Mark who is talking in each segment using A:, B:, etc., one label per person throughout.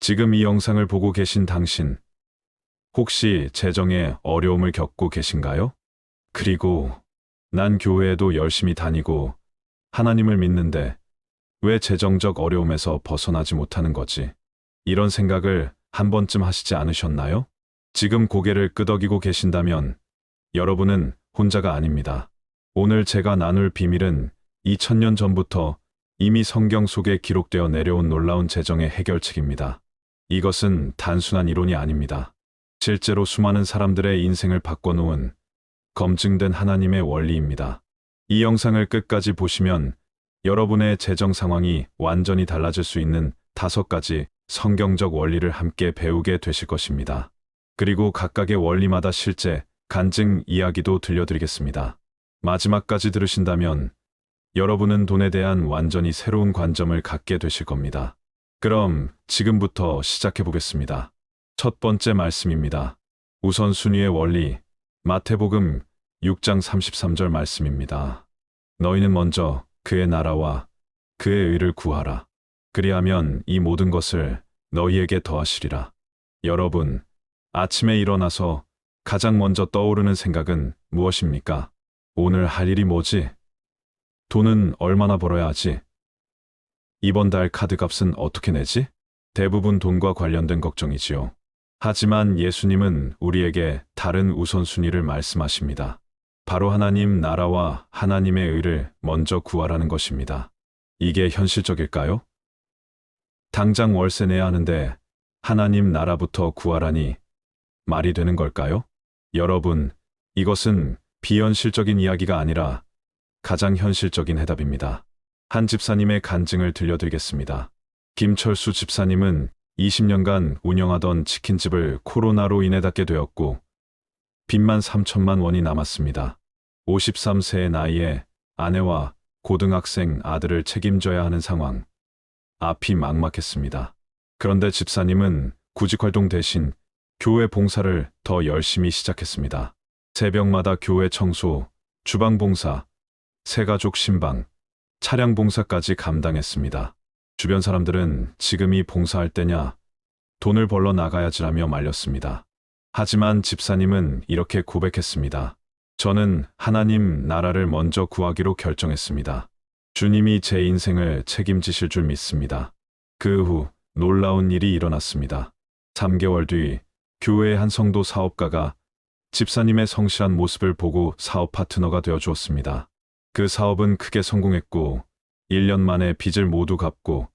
A: 지금 이 영상을 보고 계신 당신, 혹시 재정에 어려움을 겪고 계신가요? 그리고 난 교회에도 열심히 다니고 하나님을 믿는데 왜 재정적 어려움에서 벗어나지 못하는 거지? 이런 생각을 한 번쯤 하시지 않으셨나요? 지금 고개를 끄덕이고 계신다면 여러분은 혼자가 아닙니다. 오늘 제가 나눌 비밀은 2000년 전부터 이미 성경 속에 기록되어 내려온 놀라운 재정의 해결책입니다. 이것은 단순한 이론이 아닙니다. 실제로 수많은 사람들의 인생을 바꿔놓은 검증된 하나님의 원리입니다. 이 영상을 끝까지 보시면 여러분의 재정 상황이 완전히 달라질 수 있는 5가지 성경적 원리를 함께 배우게 되실 것입니다. 그리고 각각의 원리마다 실제 간증 이야기도 들려드리겠습니다. 마지막까지 들으신다면 여러분은 돈에 대한 완전히 새로운 관점을 갖게 되실 겁니다. 그럼 지금부터 시작해 보겠습니다. 첫 번째 말씀입니다. 우선순위의 원리, 마태복음 6장 33절 말씀입니다. 너희는 먼저 그의 나라와 그의 의를 구하라. 그리하면 이 모든 것을 너희에게 더하시리라. 여러분, 아침에 일어나서 가장 먼저 떠오르는 생각은 무엇입니까? 오늘 할 일이 뭐지? 돈은 얼마나 벌어야 하지? 이번 달 카드값은 어떻게 내지? 대부분 돈과 관련된 걱정이지요. 하지만 예수님은 우리에게 다른 우선순위를 말씀하십니다. 바로 하나님 나라와 하나님의 의를 먼저 구하라는 것입니다. 이게 현실적일까요? 당장 월세 내야 하는데 하나님 나라부터 구하라니 말이 되는 걸까요? 여러분, 이것은 비현실적인 이야기가 아니라 가장 현실적인 해답입니다. 한 집사님의 간증을 들려드리겠습니다. 김철수 집사님은 20년간 운영하던 치킨집을 코로나로 인해 닫게 되었고 빚만 3천만 원이 남았습니다. 53세의 나이에 아내와 고등학생 아들을 책임져야 하는 상황. 앞이 막막했습니다. 그런데 집사님은 구직활동 대신 교회 봉사를 더 열심히 시작했습니다. 새벽마다 교회 청소, 주방 봉사, 새가족 신방, 차량 봉사까지 감당했습니다. 주변 사람들은 지금이 봉사할 때냐, 돈을 벌러 나가야지라며 말렸습니다. 하지만 집사님은 이렇게 고백했습니다. 저는 하나님 나라를 먼저 구하기로 결정했습니다. 주님이 제 인생을 책임지실 줄 믿습니다. 그 후 놀라운 일이 일어났습니다. 3개월 뒤 교회의 한 성도 사업가가 집사님의 성실한 모습을 보고 사업 파트너가 되어 주었습니다. 그 사업은 크게 성공했고 1년 만에 빚을 모두 갚고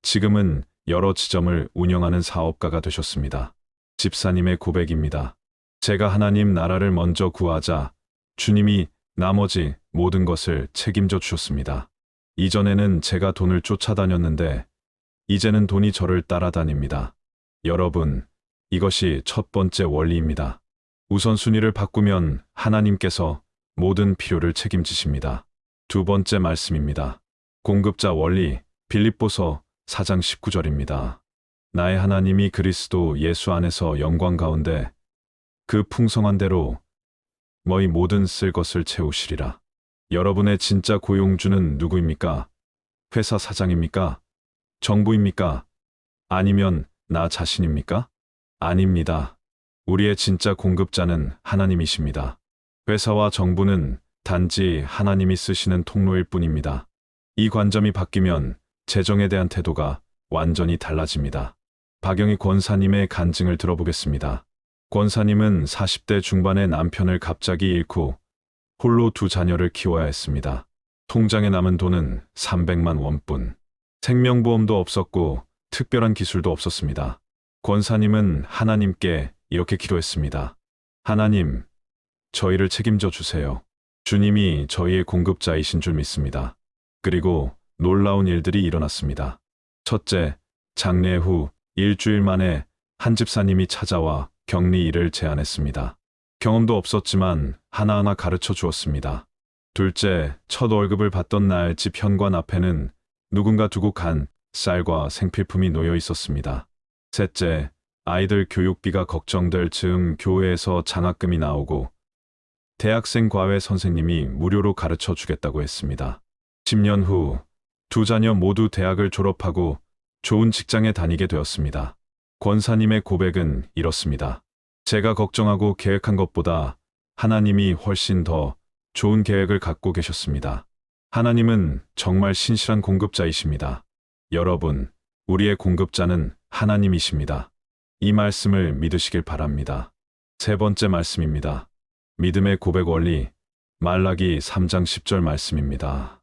A: 지금은 여러 지점을 운영하는 사업가가 되셨습니다. 집사님의 고백입니다. 제가 하나님 나라를 먼저 구하자 주님이 나머지 모든 것을 책임져 주셨습니다. 이전에는 제가 돈을 쫓아다녔는데 이제는 돈이 저를 따라다닙니다. 여러분, 이것이 첫 번째 원리입니다. 우선순위를 바꾸면 하나님께서 모든 필요를 책임지십니다. 두 번째 말씀입니다. 공급자 원리, 빌립보서 4장 19절입니다. 나의 하나님이 그리스도 예수 안에서 영광 가운데 그 풍성한 대로 너희 모든 쓸 것을 채우시리라. 여러분의 진짜 고용주는 누구입니까? 회사 사장입니까? 정부입니까? 아니면 나 자신입니까? 아닙니다. 우리의 진짜 공급자는 하나님이십니다. 회사와 정부는 단지 하나님이 쓰시는 통로일 뿐입니다. 이 관점이 바뀌면 재정에 대한 태도가 완전히 달라집니다. 박영희 권사님의 간증을 들어보겠습니다. 권사님은 40대 중반의 남편을 갑자기 잃고 홀로 2자녀를 키워야 했습니다. 통장에 남은 돈은 300만 원뿐. 생명보험도 없었고 특별한 기술도 없었습니다. 권사님은 하나님께 이렇게 기도했습니다. 하나님, 저희를 책임져 주세요. 주님이 저희의 공급자이신 줄 믿습니다. 그리고 놀라운 일들이 일어났습니다. 첫째, 장례 후 일주일 만에 한 집사님이 찾아와 격리 일을 제안했습니다. 경험도 없었지만 하나하나 가르쳐 주었습니다. 둘째, 첫 월급을 받던 날 집 현관 앞에는 누군가 두고 간 쌀과 생필품이 놓여 있었습니다. 셋째, 아이들 교육비가 걱정될 즈음 교회에서 장학금이 나오고 대학생 과외 선생님이 무료로 가르쳐 주겠다고 했습니다. 10년 후 2자녀 모두 대학을 졸업하고 좋은 직장에 다니게 되었습니다. 권사님의 고백은 이렇습니다. 제가 걱정하고 계획한 것보다 하나님이 훨씬 더 좋은 계획을 갖고 계셨습니다. 하나님은 정말 신실한 공급자이십니다. 여러분, 우리의 공급자는 하나님이십니다. 이 말씀을 믿으시길 바랍니다. 세 번째 말씀입니다. 믿음의 고백 원리, 말라기 3장 10절 말씀입니다.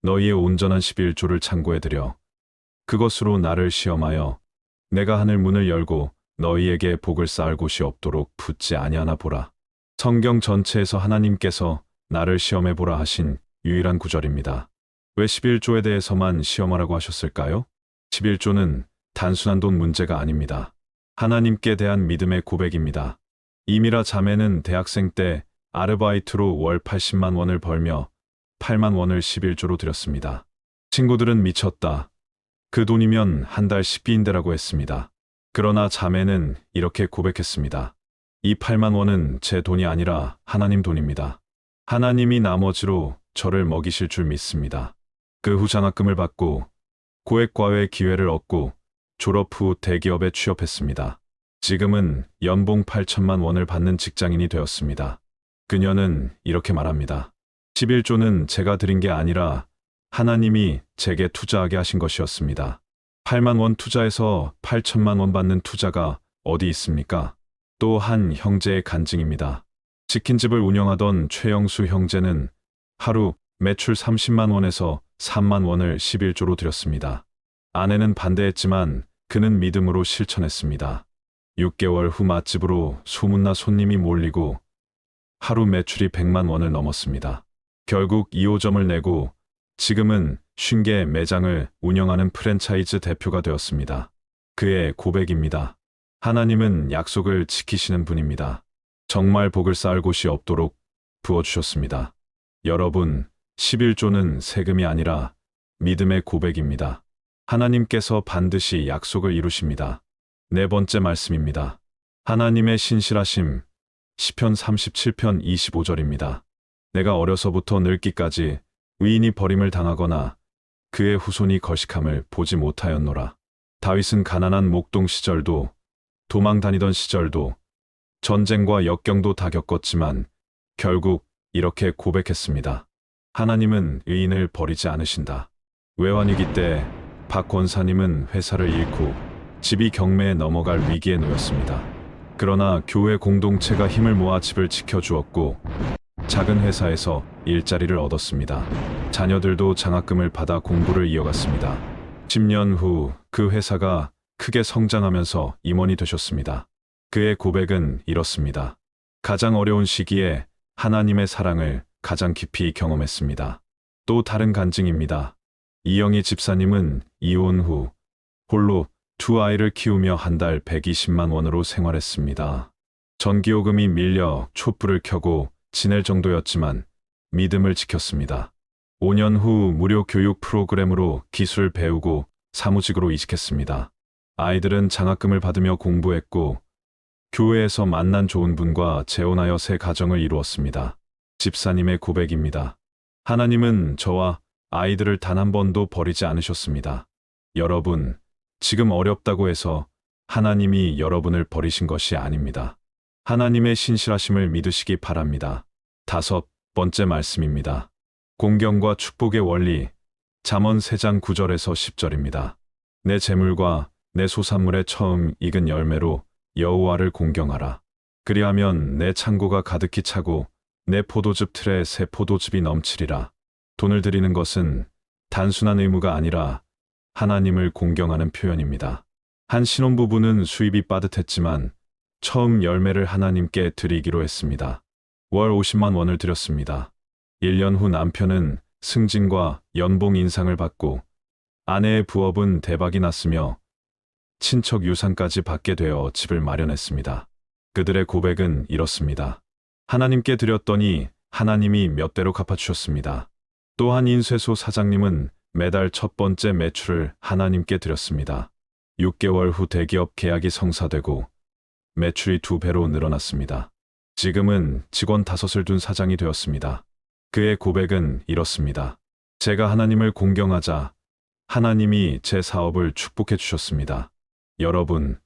A: 너희의 온전한 11조를 창고해드려 그것으로 나를 시험하여 내가 하늘 문을 열고 너희에게 복을 쌓을 곳이 없도록 붙지 아니하나 보라. 성경 전체에서 하나님께서 나를 시험해보라 하신 유일한 구절입니다. 왜 11조에 대해서만 시험하라고 하셨을까요? 11조는 단순한 돈 문제가 아닙니다. 하나님께 대한 믿음의 고백입니다. 이미라 자매는 대학생 때 아르바이트로 월 80만 원을 벌며 8만 원을 11조로 드렸습니다. 친구들은 미쳤다. 그 돈이면 한 달 식비인데라고 했습니다. 그러나 자매는 이렇게 고백했습니다. 이 8만 원은 제 돈이 아니라 하나님 돈입니다. 하나님이 나머지로 저를 먹이실 줄 믿습니다. 그 후 장학금을 받고 고액과외 기회를 얻고 졸업 후 대기업에 취업했습니다. 지금은 연봉 8천만 원을 받는 직장인이 되었습니다. 그녀는 이렇게 말합니다. 11조는 제가 드린 게 아니라 하나님이 제게 투자하게 하신 것이었습니다. 8만 원 투자해서 8천만 원 받는 투자가 어디 있습니까? 또 한 형제의 간증입니다. 치킨집을 운영하던 최영수 형제는 하루 매출 30만 원에서 3만 원을 11조로 드렸습니다. 아내는 반대했지만 그는 믿음으로 실천했습니다. 6개월 후 맛집으로 소문나 손님이 몰리고 하루 매출이 100만 원을 넘었습니다. 결국 2호점을 내고 지금은 50개 매장을 운영하는 프랜차이즈 대표가 되었습니다. 그의 고백입니다. 하나님은 약속을 지키시는 분입니다. 정말 복을 쌓을 곳이 없도록 부어주셨습니다. 여러분, 11조는 세금이 아니라 믿음의 고백입니다. 하나님께서 반드시 약속을 이루십니다. 네 번째 말씀입니다. 하나님의 신실하심, 시편 37편 25절입니다. 내가 어려서부터 늙기까지 의인이 버림을 당하거나 그의 후손이 거식함을 보지 못하였노라. 다윗은 가난한 목동 시절도 도망 다니던 시절도 전쟁과 역경도 다 겪었지만 결국 이렇게 고백했습니다. 하나님은 의인을 버리지 않으신다. 외환위기 때 박 권사님은 회사를 잃고 집이 경매에 넘어갈 위기에 놓였습니다. 그러나 교회 공동체가 힘을 모아 집을 지켜주었고 작은 회사에서 일자리를 얻었습니다. 자녀들도 장학금을 받아 공부를 이어갔습니다. 10년 후 그 회사가 크게 성장하면서 임원이 되셨습니다. 그의 고백은 이렇습니다. 가장 어려운 시기에 하나님의 사랑을 가장 깊이 경험했습니다. 또 다른 간증입니다. 이영희 집사님은 이혼 후 홀로 두 아이를 키우며 한 달 120만 원으로 생활했습니다. 전기요금이 밀려 촛불을 켜고 지낼 정도였지만 믿음을 지켰습니다. 5년 후 무료 교육 프로그램으로 기술 배우고 사무직으로 이직했습니다. 아이들은 장학금을 받으며 공부했고 교회에서 만난 좋은 분과 재혼하여 새 가정을 이루었습니다. 집사님의 고백입니다. 하나님은 저와 아이들을 단 한 번도 버리지 않으셨습니다. 여러분, 지금 어렵다고 해서 하나님이 여러분을 버리신 것이 아닙니다. 하나님의 신실하심을 믿으시기 바랍니다. 다섯 번째 말씀입니다. 공경과 축복의 원리, 잠언 3장 9절에서 10절입니다. 내 재물과 내 소산물의 처음 익은 열매로 여호와를 공경하라. 그리하면 내 창고가 가득히 차고 내 포도즙 틀에 새 포도즙이 넘치리라. 돈을 드리는 것은 단순한 의무가 아니라 하나님을 공경하는 표현입니다. 한 신혼부부는 수입이 빠듯했지만 처음 열매를 하나님께 드리기로 했습니다. 월 50만 원을 드렸습니다. 1년 후 남편은 승진과 연봉 인상을 받고 아내의 부업은 대박이 났으며 친척 유산까지 받게 되어 집을 마련했습니다. 그들의 고백은 이렇습니다. 하나님께 드렸더니 하나님이 몇 배로 갚아주셨습니다. 또한 인쇄소 사장님은 매달 첫 번째 매출을 하나님께 드렸습니다. 6개월 후 대기업 계약이 성사되고 매출이 2배로 늘어났습니다. 지금은 직원 5을 둔 사장이 되었습니다. 그의 고백은 이렇습니다. 제가 하나님을 공경하자 하나님이 제 사업을 축복해 주셨습니다. 여러분,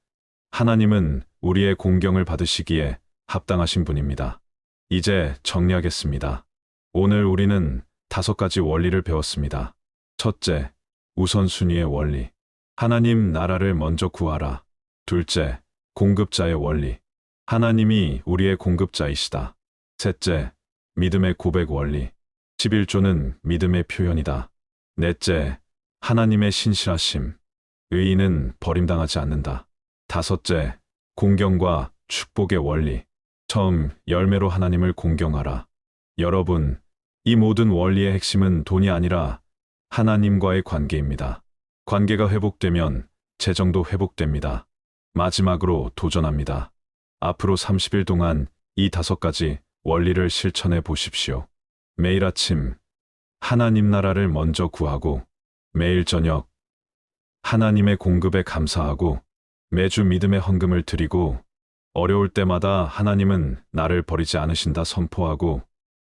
A: 하나님은 우리의 공경을 받으시기에 합당하신 분입니다. 이제 정리하겠습니다. 오늘 우리는 5가지 원리를 배웠습니다. 첫째, 우선순위의 원리. 하나님 나라를 먼저 구하라. 둘째, 공급자의 원리. 하나님이 우리의 공급자이시다. 셋째, 믿음의 고백 원리. 11조는 믿음의 표현이다. 넷째, 하나님의 신실하심. 의인은 버림당하지 않는다. 다섯째, 공경과 축복의 원리. 처음 열매로 하나님을 공경하라. 여러분, 이 모든 원리의 핵심은 돈이 아니라 하나님과의 관계입니다. 관계가 회복되면 재정도 회복됩니다. 마지막으로 도전합니다. 앞으로 30일 동안 이 5가지 원리를 실천해 보십시오. 매일 아침 하나님 나라를 먼저 구하고, 매일 저녁 하나님의 공급에 감사하고, 매주 믿음의 헌금을 드리고, 어려울 때마다 하나님은 나를 버리지 않으신다 선포하고,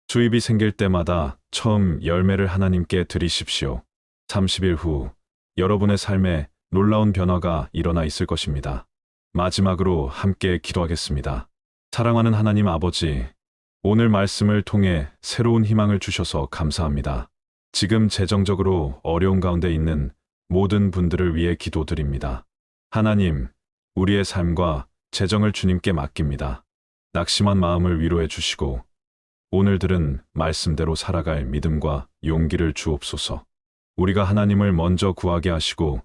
A: 수입이 생길 때마다 처음 열매를 하나님께 드리십시오. 30일 후 여러분의 삶에 놀라운 변화가 일어나 있을 것입니다. 마지막으로 함께 기도하겠습니다. 사랑하는 하나님 아버지, 오늘 말씀을 통해 새로운 희망을 주셔서 감사합니다. 지금 재정적으로 어려운 가운데 있는 모든 분들을 위해 기도드립니다. 하나님, 우리의 삶과 재정을 주님께 맡깁니다. 낙심한 마음을 위로해 주시고, 오늘 들은 말씀대로 살아갈 믿음과 용기를 주옵소서. 우리가 하나님을 먼저 구하게 하시고,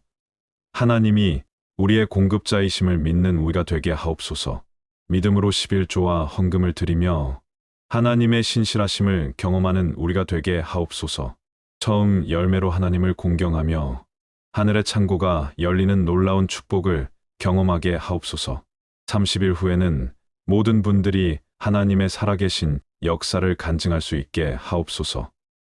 A: 하나님이 우리의 공급자이심을 믿는 우리가 되게 하옵소서. 믿음으로 11조와 헌금을 드리며 하나님의 신실하심을 경험하는 우리가 되게 하옵소서. 처음 열매로 하나님을 공경하며 하늘의 창고가 열리는 놀라운 축복을 경험하게 하옵소서. 30일 후에는 모든 분들이 하나님의 살아계신 역사를 간증할 수 있게 하옵소서.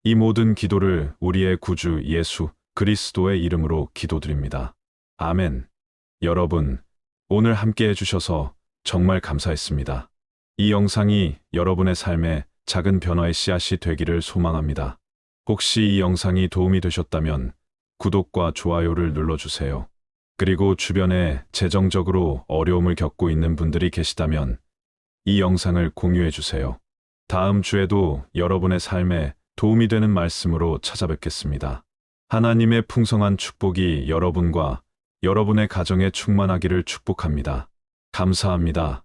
A: 이 모든 기도를 우리의 구주 예수 그리스도의 이름으로 기도드립니다. 아멘. 여러분, 오늘 함께 해주셔서 정말 감사했습니다. 이 영상이 여러분의 삶에 작은 변화의 씨앗이 되기를 소망합니다. 혹시 이 영상이 도움이 되셨다면 구독과 좋아요를 눌러주세요. 그리고 주변에 재정적으로 어려움을 겪고 있는 분들이 계시다면 이 영상을 공유해주세요. 다음 주에도 여러분의 삶에 도움이 되는 말씀으로 찾아뵙겠습니다. 하나님의 풍성한 축복이 여러분과 여러분의 가정에 충만하기를 축복합니다. 감사합니다.